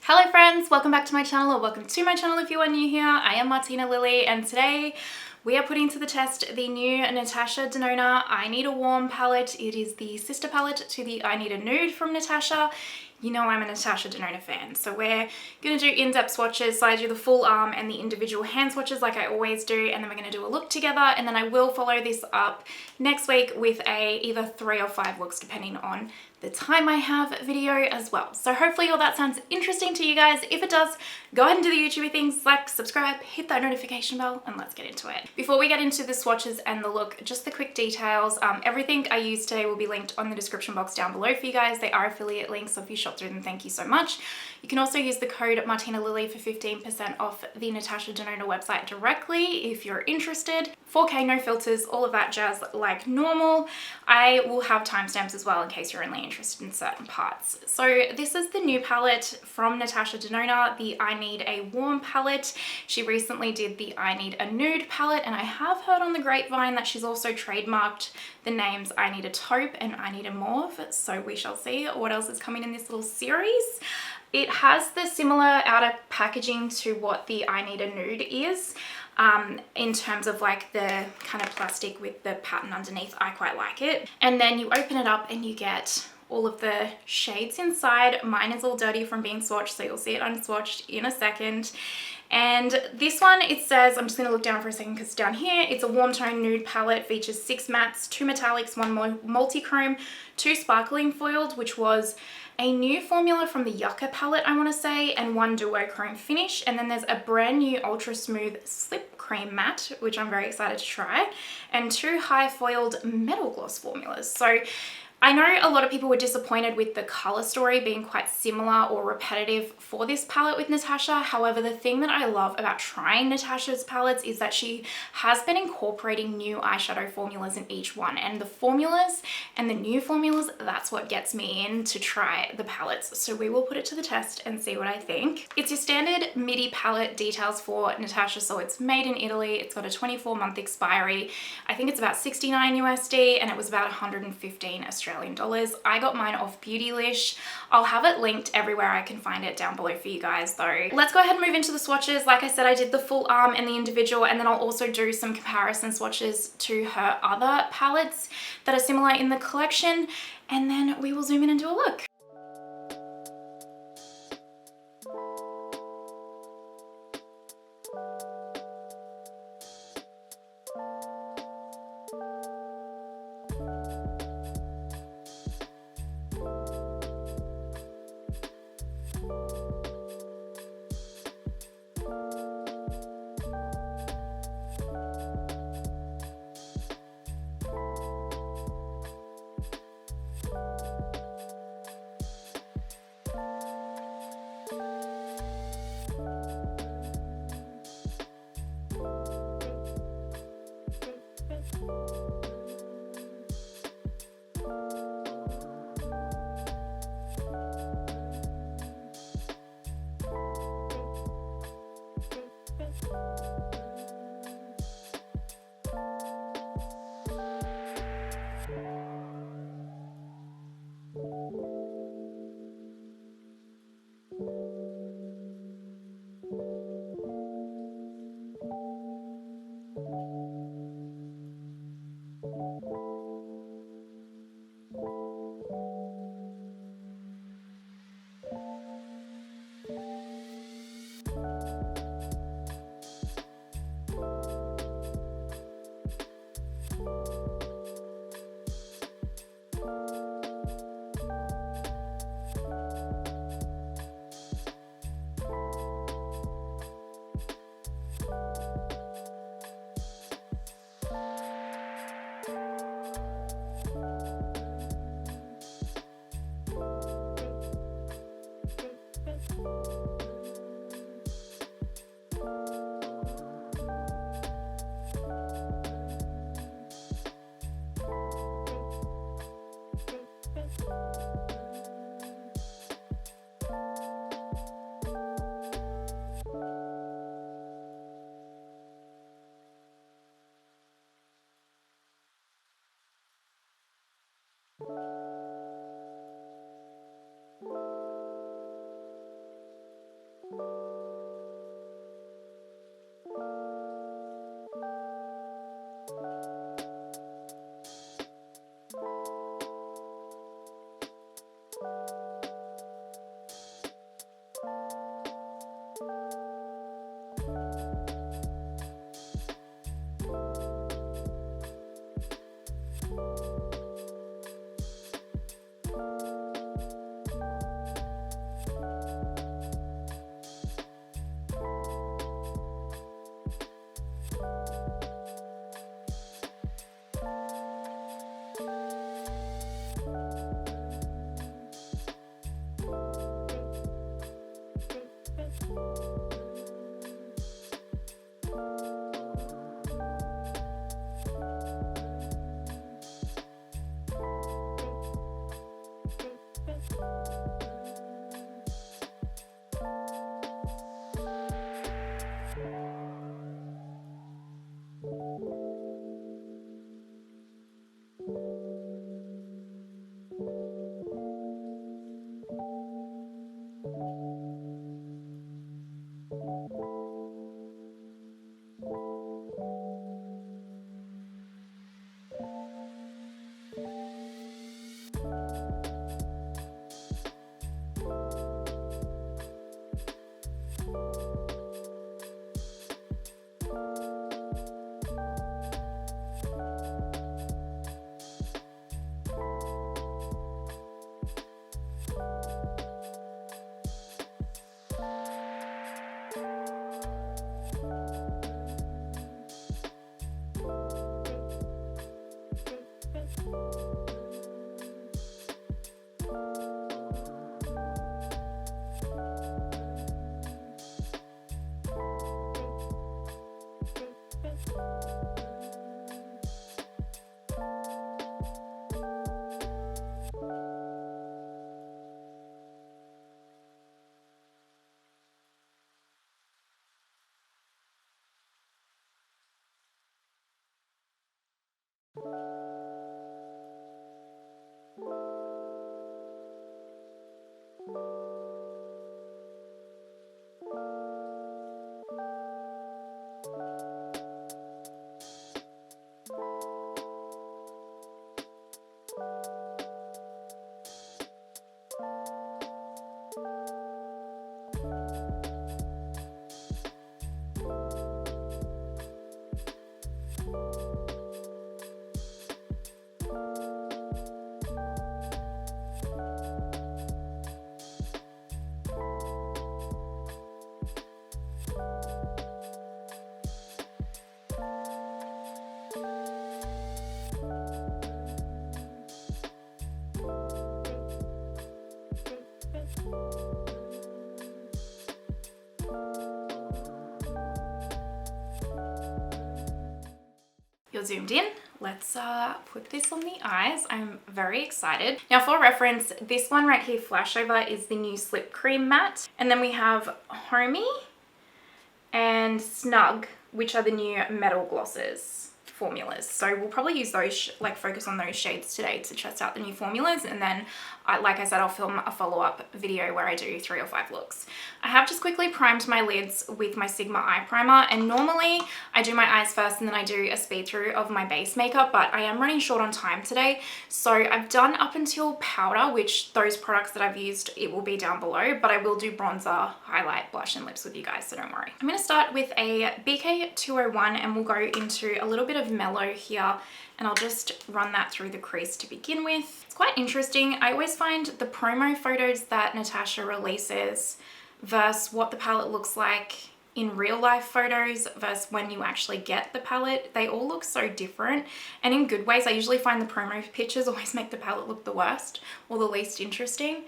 Hello friends, welcome back to my channel, or welcome to my channel if you are new here. I am Martina Lily and today we are putting to the test the new Natasha Denona I Need a Warm palette. It is the sister palette to the I Need a Nude from Natasha. You know I'm a Natasha Denona fan, so we're going to do in-depth swatches. So I do the full arm and the individual hand swatches like I always do, and then we're going to do a look together, and then I will follow this up next week with a either 3 or 5 looks depending on the time I have video as well. So hopefully all that sounds interesting to you guys. If it does, go ahead and do the YouTubey things like subscribe, hit that notification bell, and let's get into it. Before we get into the swatches and the look, just the quick details. Everything I use today will be linked on the description box down below for you guys. They are affiliate links, so if you shop through them, thank you so much. You can also use the code Martina Lily for 15% off the Natasha Denona website directly if you're interested. 4K, no filters, all of that jazz like normal. I will have timestamps as well in case you're only interested in certain parts. So this is the new palette from Natasha Denona, the I Need a Warm palette. She recently did the I Need a Nude palette, and I have heard on the grapevine that she's also trademarked the names I Need a Taupe and I Need a Mauve, so we shall see what else is coming in this little series. It has the similar outer packaging to what the I Need a Nude is. In terms of like the kind of plastic with the pattern underneath, I quite like it. And then you open it up and you get all of the shades inside. Mine is all dirty from being swatched, so you'll see it unswatched in a second. And this one, it says, I'm just going to look down for a second because down here, it's a warm tone nude palette, features 6 mattes, 2 metallics, 1 multi-chrome, 2 sparkling foiled, which was a new formula from the Yucca palette, I want to say, and 1 duochrome finish. And then there's a brand new ultra smooth slip cream matte, which I'm very excited to try, and 2 high foiled metal gloss formulas. So I know a lot of people were disappointed with the color story being quite similar or repetitive for this palette with Natasha. However, the thing that I love about trying Natasha's palettes is that she has been incorporating new eyeshadow formulas in each one, and the formulas and the new formulas, that's what gets me in to try the palettes. So we will put it to the test and see what I think. It's your standard MIDI palette details for Natasha, so it's made in Italy. It's got a 24-month expiry. I think it's about 69 USD, and it was about 115 Australian dollars. I got mine off Beautylish. I'll have it linked everywhere I can find it down below for you guys though. Let's go ahead and move into the swatches. Like I said, I did the full arm and the individual, and then I'll also do some comparison swatches to her other palettes that are similar in the collection, and then we will zoom in and do a look. You're zoomed in. Let's put this on the eyes. I'm very excited. Now for reference, this one right here, Flashover, is the new Slip Cream Matte. And then we have Homey and Snug, which are the new Metal Glosses formulas. So we'll probably use those, like focus on those shades today to test out the new formulas. And then, like I said, I'll film a follow-up video where I do 3 or 5 looks. I have just quickly primed my lids with my Sigma eye primer, and normally I do my eyes first and then I do a speed through of my base makeup, but I am running short on time today. So I've done up until powder, which those products that I've used, it will be down below, but I will do bronzer, highlight, blush and lips with you guys, so don't worry. I'm gonna start with a BK201 and we'll go into a little bit of mellow here, and I'll just run that through the crease to begin with. It's quite interesting. I always find the promo photos that Natasha releases versus what the palette looks like in real life photos versus when you actually get the palette, they all look so different, and in good ways. I usually find the promo pictures always make the palette look the worst or the least interesting.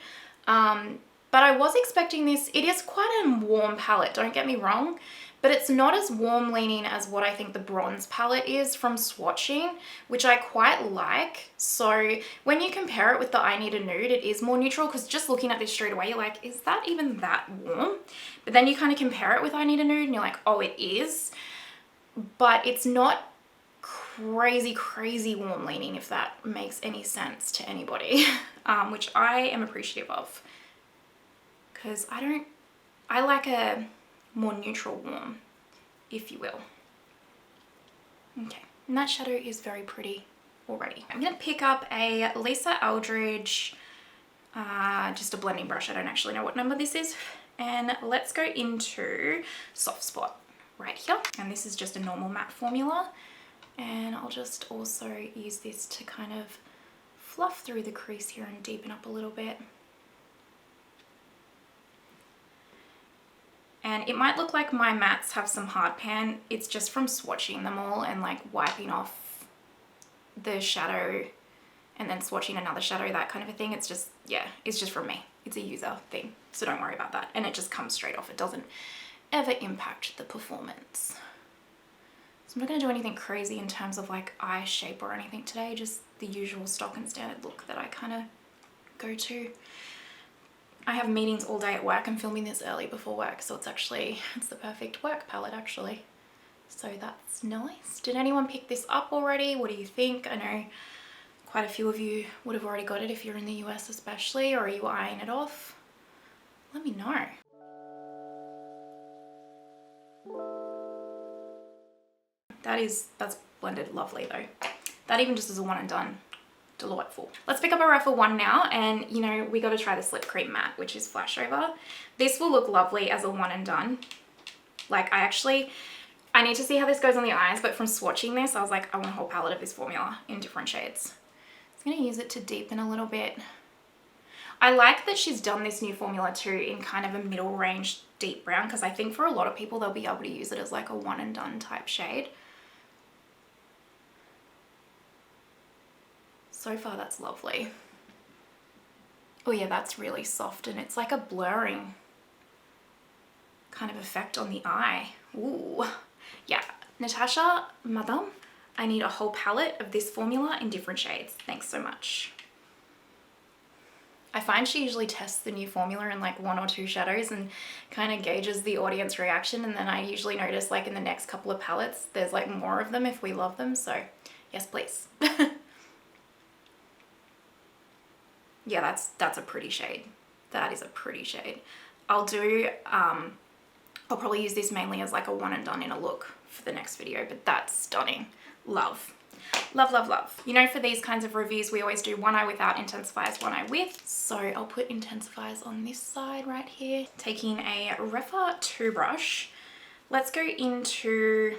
But I was expecting this. It is quite a warm palette, don't get me wrong, but it's not as warm leaning as what I think the bronze palette is from Swatching, which I quite like. So when you compare it with the I Need a Nude, it is more neutral, because just looking at this straight away, you're like, is that even that warm? But then you kind of compare it with I Need a Nude and you're like, oh, it is. But it's not crazy, crazy warm leaning, if that makes any sense to anybody, which I am appreciative of, because I I like a more neutral warm, if you will. Okay, and that shadow is very pretty already. I'm gonna pick up a Lisa Eldridge, just a blending brush. I don't actually know what number this is. And let's go into Soft Spot right here. And this is just a normal matte formula. And I'll just also use this to kind of fluff through the crease here and deepen up a little bit. And it might look like my mattes have some hard pan. It's just from swatching them all and like wiping off the shadow and then swatching another shadow, that kind of a thing. It's just, yeah, it's just from me. It's a user thing, so don't worry about that. And it just comes straight off. It doesn't ever impact the performance. So I'm not gonna do anything crazy in terms of like eye shape or anything today, just the usual stock and standard look that I kind of go to. I have meetings all day at work. I'm filming this early before work, so it's the perfect work palette actually. So that's nice. Did anyone pick this up already? What do you think? I know quite a few of you would have already got it if you're in the US especially, or are you eyeing it off? Let me know. That's blended lovely though. That even just as a one and done, delightful. Let's pick up a Rephr one now, and you know, we got to try this lip cream matte, which is Flashover. This will look lovely as a one and done. Like I need to see how this goes on the eyes, but from swatching this, I was like, I want a whole palette of this formula in different shades. I'm gonna use it to deepen a little bit. I like that she's done this new formula too in kind of a middle range deep brown, because I think for a lot of people, they'll be able to use it as like a one and done type shade. So far, that's lovely. Oh yeah, that's really soft, and it's like a blurring kind of effect on the eye. Ooh, yeah. Natasha, madam, I need a whole palette of this formula in different shades. Thanks so much. I find she usually tests the new formula in like 1 or 2 shadows and kind of gauges the audience reaction, and then I usually notice like in the next couple of palettes, there's like more of them if we love them. So yes, please. Yeah, that's a pretty shade. That is a pretty shade. I'll probably use this mainly as like a one and done in a look for the next video, but that's stunning. Love. Love, love, love. You know, for these kinds of reviews, we always do one eye without intensifiers, one eye with. So I'll put intensifiers on this side right here. Taking a Rephr 2 brush. Let's go into,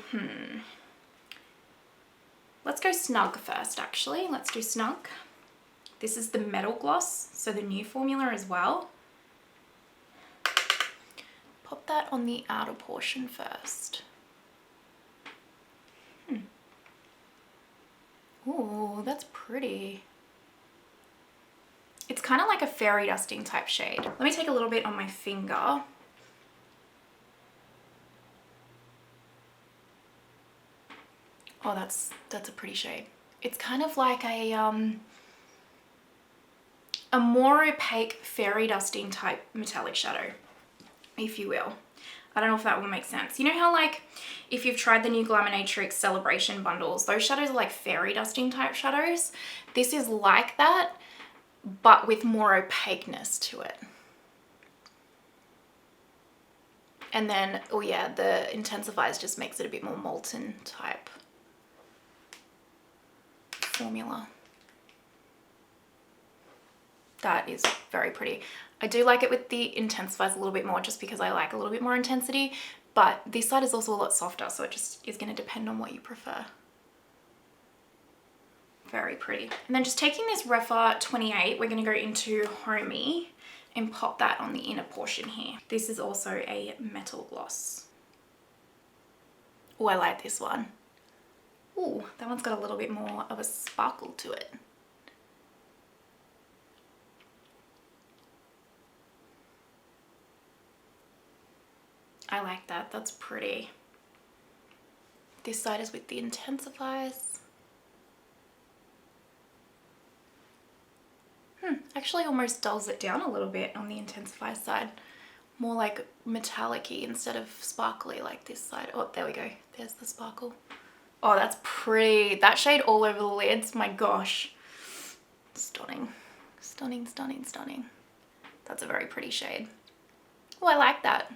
let's go Snug first, actually. Let's do Snug. This is the Metal Gloss, so the new formula as well. Pop that on the outer portion first. Ooh, that's pretty. It's kind of like a fairy dusting type shade. Let me take a little bit on my finger. Oh, that's a pretty shade. It's kind of like a more opaque fairy dusting type metallic shadow, if you will. I don't know if that will make sense. You know how like if you've tried the new Glaminatrix Celebration bundles, those shadows are like fairy dusting type shadows. This is like that, but with more opaqueness to it. And then, oh yeah, the intensifiers just makes it a bit more molten type formula. That is very pretty. I do like it with the intensifiers a little bit more just because I like a little bit more intensity, but this side is also a lot softer, so it just is going to depend on what you prefer. Very pretty. And then just taking this Rephr 28, we're going to go into Homey and pop that on the inner portion here. This is also a metal gloss. Oh, I like this one. Ooh, that one's got a little bit more of a sparkle to it. I like that, that's pretty. This side is with the intensifiers. Actually almost dulls it down a little bit on the intensifier side. More like metallic-y instead of sparkly like this side. Oh, there we go, there's the sparkle. Oh, that's pretty. That shade all over the lids, my gosh. Stunning, stunning, stunning, stunning. That's a very pretty shade. Oh, I like that.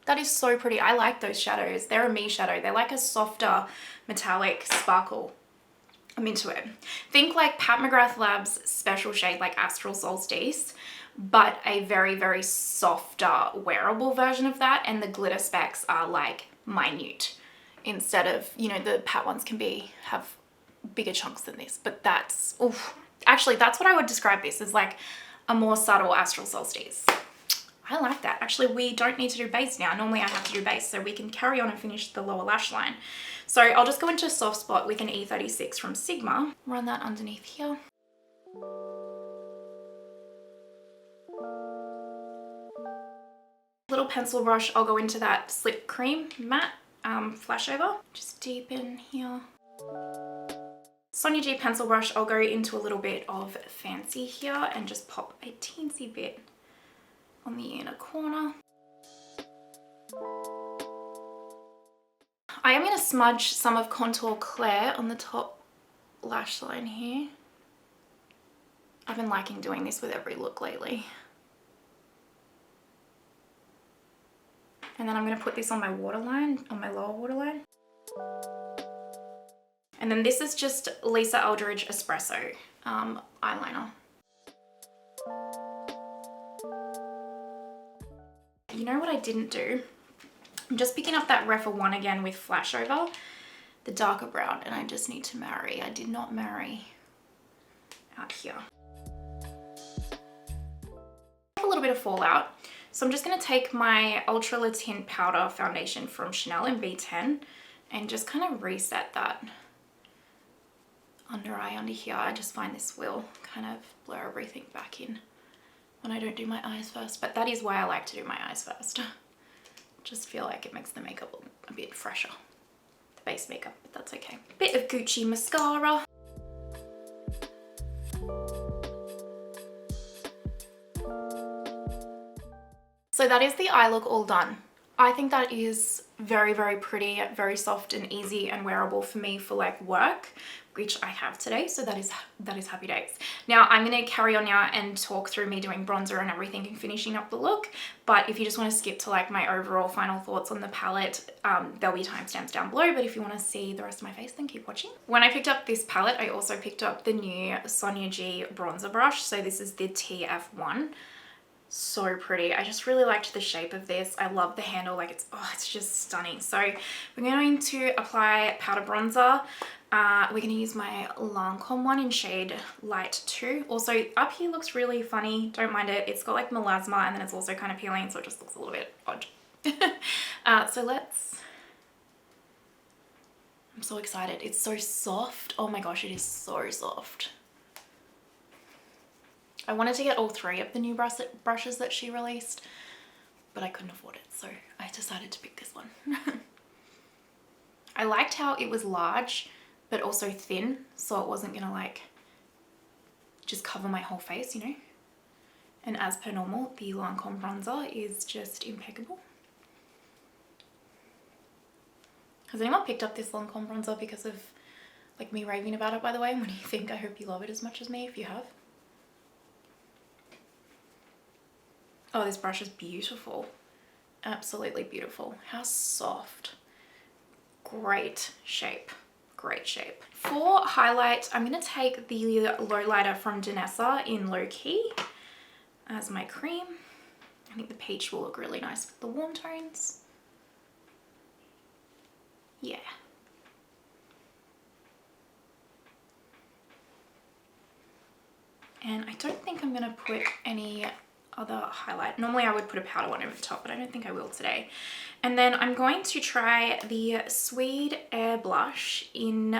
That is so pretty. I like those shadows. They're a me shadow. They're like a softer metallic sparkle. I'm into it. Think like Pat McGrath Labs special shade like Astral Solstice, but a very, very softer wearable version of that. And the glitter specks are like minute instead of, you know, the Pat ones can have bigger chunks than this. But that's, oof. Actually, that's what I would describe this as, like a more subtle Astral Solstice. I like that. Actually, we don't need to do base now. Normally I have to do base, so we can carry on and finish the lower lash line. So I'll just go into a soft spot with an E36 from Sigma. Run that underneath here. Little pencil brush, I'll go into that Slip Cream matte flash over. Just deepen here. Sonia G pencil brush, I'll go into a little bit of Fancy here and just pop a teensy bit on the inner corner. I am going to smudge some of Contour Claire on the top lash line here. I've been liking doing this with every look lately. And then I'm going to put this on my waterline, on my lower waterline. And then this is just Lisa Eldridge Espresso eyeliner. You know what I didn't do? I'm just picking up that Rephr one again with flash over, the darker brown, and I just need to marry. I did not marry out here. A little bit of fallout. So I'm just going to take my Ultra Le Tint Powder Foundation from Chanel in B10 and just kind of reset that under eye under here. I just find this will kind of blur everything back in when I don't do my eyes first, but that is why I like to do my eyes first. Just feel like it makes the makeup a bit fresher, the base makeup, but that's okay. Bit of Gucci mascara. So that is the eye look all done. I think that is very, very pretty, very soft and easy and wearable for me for like work, which I have today. So that is happy days. Now I'm going to carry on now and talk through me doing bronzer and everything and finishing up the look. But if you just want to skip to like my overall final thoughts on the palette, there'll be timestamps down below. But if you want to see the rest of my face, then keep watching. When I picked up this palette, I also picked up the new Sonia G bronzer brush. So this is the TF1. So pretty. I just really liked the shape of this. I love the handle, like it's just stunning. So we're going to apply powder bronzer. We're going to use my Lancome one in shade Light 2. Also up here looks really funny, don't mind it. It's got like melasma and then it's also kind of peeling, so it just looks a little bit odd. So I'm so excited. It's so soft. Oh my gosh, it is so soft. I wanted to get all 3 of the new brushes that she released, but I couldn't afford it, so I decided to pick this one. I liked how it was large, but also thin, so it wasn't gonna like just cover my whole face, you know? And as per normal, the Lancome bronzer is just impeccable. Has anyone picked up this Lancome bronzer because of like me raving about it, by the way? What do you think? I hope you love it as much as me if you have. Oh, this brush is beautiful. Absolutely beautiful. How soft. Great shape. Great shape. For highlight, I'm going to take the lowlighter from Danessa in Low Key as my cream. I think the peach will look really nice with the warm tones. Yeah. And I don't think I'm going to put any other highlight. Normally I would put a powder one over the top, but I don't think I will today. And then I'm going to try the Swede Air Blush in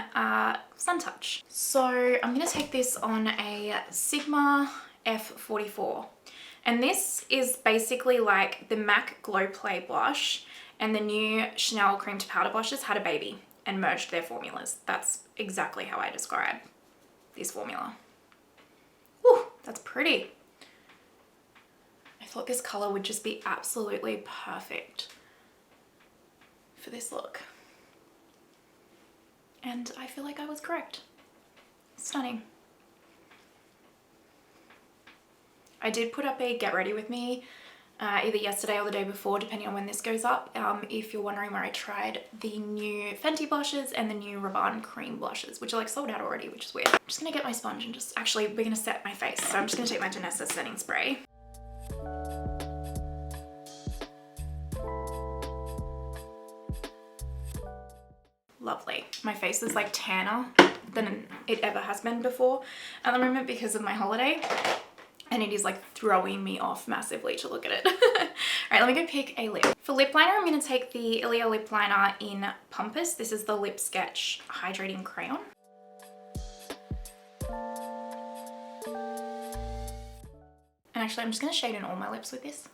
Sun Touch. So I'm going to take this on a Sigma F44. And this is basically like the MAC Glow Play blush and the new Chanel Cream to Powder blushes had a baby and merged their formulas. That's exactly how I describe this formula. Whew, that's pretty. I thought this color would just be absolutely perfect for this look. And I feel like I was correct. Stunning. I did put up a get ready with me either yesterday or the day before, depending on when this goes up, if you're wondering where I tried the new Fenty blushes and the new Rabanne cream blushes, which are like sold out already, which is weird. I'm just gonna get my sponge and just, actually we're gonna set my face. So I'm just gonna take my Danessa setting spray. Lovely. My face is like tanner than it ever has been before at the moment because of my holiday. And it is like throwing me off massively to look at it. All right, let me go pick a lip. For lip liner, I'm gonna take the Ilia lip liner in Pumpus. This is the Lip Sketch Hydrating Crayon. And actually, I'm just gonna shade in all my lips with this.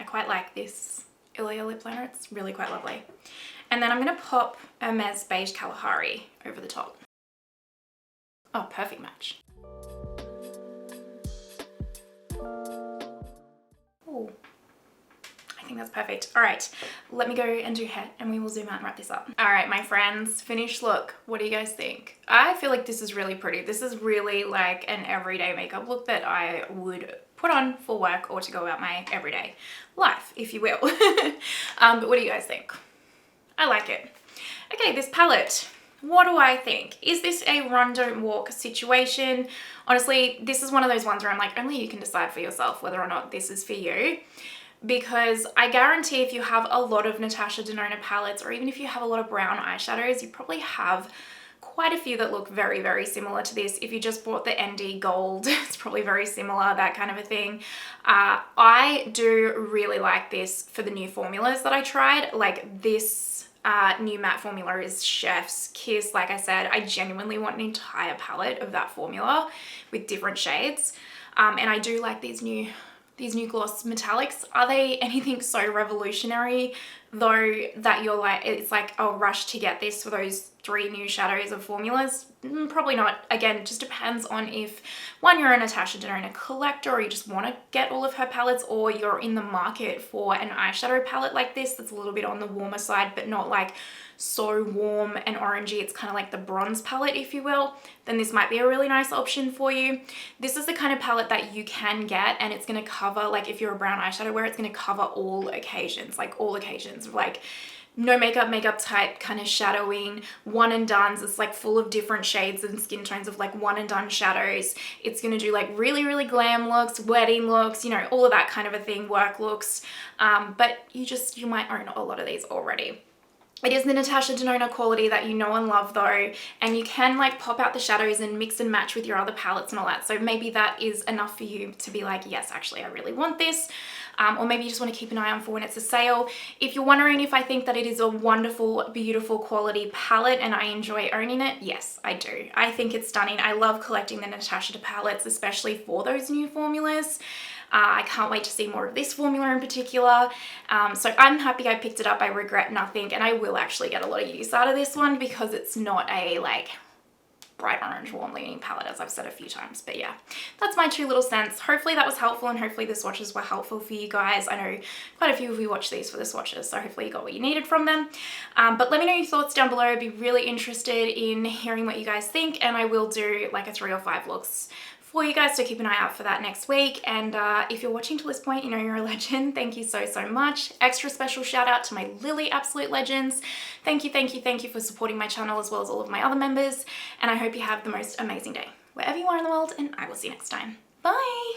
I quite like this Ilia lip liner. It's really quite lovely. And then I'm gonna pop Hermes Beige Kalahari over the top. Oh, perfect match. Oh, I think that's perfect. All right, let me go and do hair and we will zoom out and wrap this up. All right, my friends, finished look. What do you guys think? I feel like this is really pretty. This is really like an everyday makeup look that I would put on for work or to go about my everyday life, if you will. But what do you guys think? I like it. Okay, this palette. What do I think? Is this a run, don't walk situation? Honestly, this is one of those ones where I'm like, only you can decide for yourself whether or not this is for you. Because I guarantee if you have a lot of Natasha Denona palettes, or even if you have a lot of brown eyeshadows, you probably have quite a few that look very, very similar to this. If you just bought the ND Gold, it's probably very similar, that kind of a thing. I do really like this for the new formulas that I tried. Like this new matte formula is Chef's Kiss. Like I said, I genuinely want an entire palette of that formula with different shades. And I do like these new gloss metallics. Are they anything so revolutionary though that you're like, it's like a rush to get this for those 3 new shadows of formulas? Probably not. Again, it just depends on if, one, you're a Natasha Denona collector or you just want to get all of her palettes, or you're in the market for an eyeshadow palette like this that's a little bit on the warmer side but not like so warm and orangey. It's kind of like the bronze palette, if you will. Then this might be a really nice option for you. This is the kind of palette that you can get, and it's going to cover, like if you're a brown eyeshadow wearer, it's going to cover all occasions, like all occasions of like no makeup type kind of shadowing, one and dones. It's like full of different shades and skin tones of like one and done shadows. It's going to do like really, really glam looks, wedding looks, you know, all of that kind of a thing, work looks. But you might own a lot of these already. It is the Natasha Denona quality that you know and love though, and you can like pop out the shadows and mix and match with your other palettes and all that. So maybe that is enough for you to be like, yes, actually I really want this. Or maybe you just want to keep an eye on for when it's a sale. If you're wondering if I think that it is a wonderful, beautiful quality palette and I enjoy owning it, yes, I do. I think it's stunning. I love collecting the Natasha palettes, especially for those new formulas. I can't wait to see more of this formula in particular. So I'm happy I picked it up. I regret nothing, and I will actually get a lot of use out of this one because it's not a like bright orange warm leaning palette, as I've said a few times. But yeah, that's my 2 little cents. Hopefully that was helpful, and hopefully the swatches were helpful for you guys. I know quite a few of you watch these for the swatches, so hopefully you got what you needed from them. But let me know your thoughts down below. I'd be really interested in hearing what you guys think, and I will do like a 3 or 5 looks for you guys, so keep an eye out for that next week. And if you're watching to this point, you know you're a legend. Thank you so, so much. Extra special shout out to my Lily absolute legends. Thank you for supporting my channel as well as all of my other members. And I hope you have the most amazing day wherever you are in the world, and I will see you next time. Bye.